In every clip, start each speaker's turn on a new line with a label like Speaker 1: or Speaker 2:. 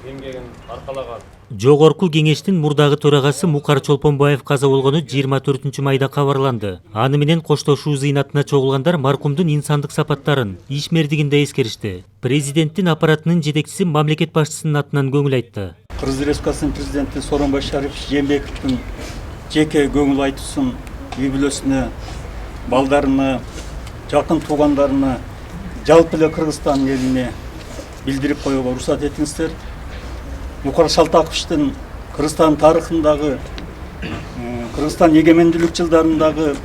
Speaker 1: эмгегин аркалаган.
Speaker 2: Жогорку кеңештин мурдагы төрагасы Мукар Чолпонбаев каза болгону 24 майда кабарланды. Аны менен коштошуу зыйнатына чогулгандар маркумдун инсандык сапаттарын, ишмердигин да эскеришти. Президенттин аппаратынын жетекчиси мамлекет башчысынын атынан көңүл айтты.
Speaker 3: Кыргыз Республикасынын президенти Сооронбай Жээнбековдун жеке көңүл айтуусун үй бүлөсүнө, балдарына, жакын туугандарына, жалпы эле Кыргызстан элине билдирип коюуга уруксат этиңиздер. Мукар Шалтаковичтин Кыргызстан тарыхындагы, Кыргызстан эгемендүүлүк жылдарындагы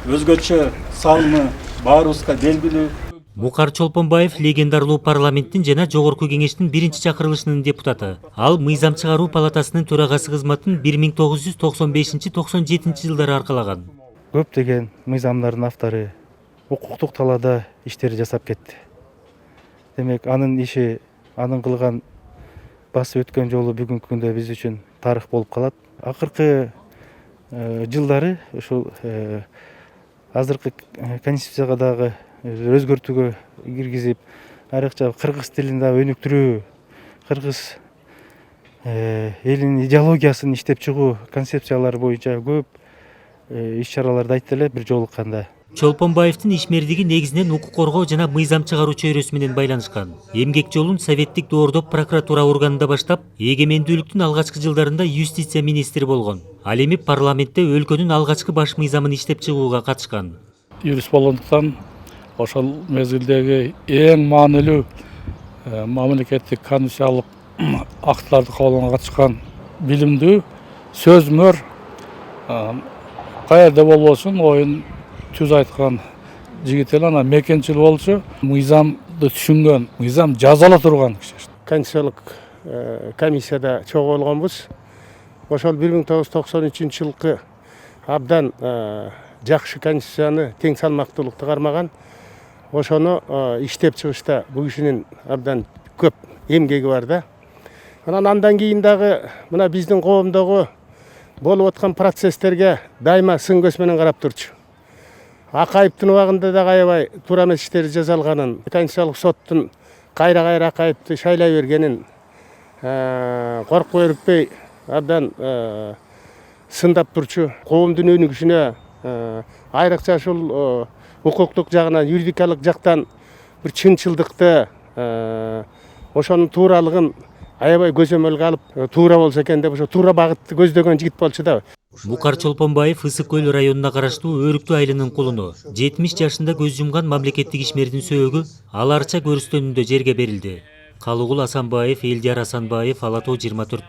Speaker 3: өзгөчө салымы баарыбызга белгилүү.
Speaker 2: Мукар Чолпонбаев легендарлуу парламенттин жана жогорку кеңештин биринчи чакырылышынын депутаты. Ал мыйзам чыгаруу палатасынын төрагасы кызматын 1995-97 жылдары аркалаган.
Speaker 4: Көптөгөн мыйзамдардын автору укуктук талаада иштер жасап кетти. Демек, анын иши, анын кылган басып өткөн жолу бүгүнкү күндө биз үчүн тарых болуп калат. Акыркы жылдары ушул азыркы конституцияга дагы өзгөртүүгө киргизип, айрыкча кыргыз тилин да өнүктүрүү, кыргыз элинин идеологиясын иштеп чыгуу концепциялары боюнча көп иш-чараларды айтты эле бир жолукканда.
Speaker 2: Чолпонбаевдин ишмердиги негизинен укук коргоо жана мыйзам чыгаруу чөйрөсү менен байланышкан. Эмгек жолун советтик доордоп прокуратура органында баштап, эгемендүүлүктүн алгачкы жылдарында юстиция министри болгон. Ал эми парламентте өлкөнүн алгачкы баш мыйзамын иштеп чыгууга катышкан.
Speaker 5: Юрист болгондуктан ошол мезгилдеги эң маанилүү мамлекеттик конституциялык актларды кабылганга катышкан билимдүү, сөзмөр, каерде болбосун оюн түз айткан жигит эле, анан мекенчил болчу, мыйзамды түшүнгөн, мыйзам жазыла турган киши.
Speaker 6: Конституциялык комиссияда чогулганбыз. Ошол 1993 жылкы абдан жакшы конституцияны тең салмактуулукту кармаган. Ошону иштеп чыгышта бул кишинин абдан көп эмгеги бар да. Андан кийин дагы мына биздин коомдогу болуп аткан процесстерге дайыма сын көз менен карап турчу. Акаевдин убагында да аябай туура эмес иштер жасалганын, Конституциялык соттун кайра Акаевди шайлай бергенин, коркуп өрүппөй абдан сындап турчу. Коомдун өнүгүшүнө айрыкча ушул укуктук жагынан, юридикалык жактан бир чынчылдыкты, ошонун тууралыгын аябай көзөмөлгө алып, туура болсо экен деп ошо туура багытты көздөгөн жигит болчу да.
Speaker 2: Мукар Чолпонбаев Ысык көл районуна караштуу Өрүктүү айылынын кулуну. 70 жашында көз жумган мамлекеттик ишмердин сөөгү аларча көрүстөнүндө жерге берилди. Калыгул Асанбаев, Элдияр Асанбаев, Ала Тоо 24.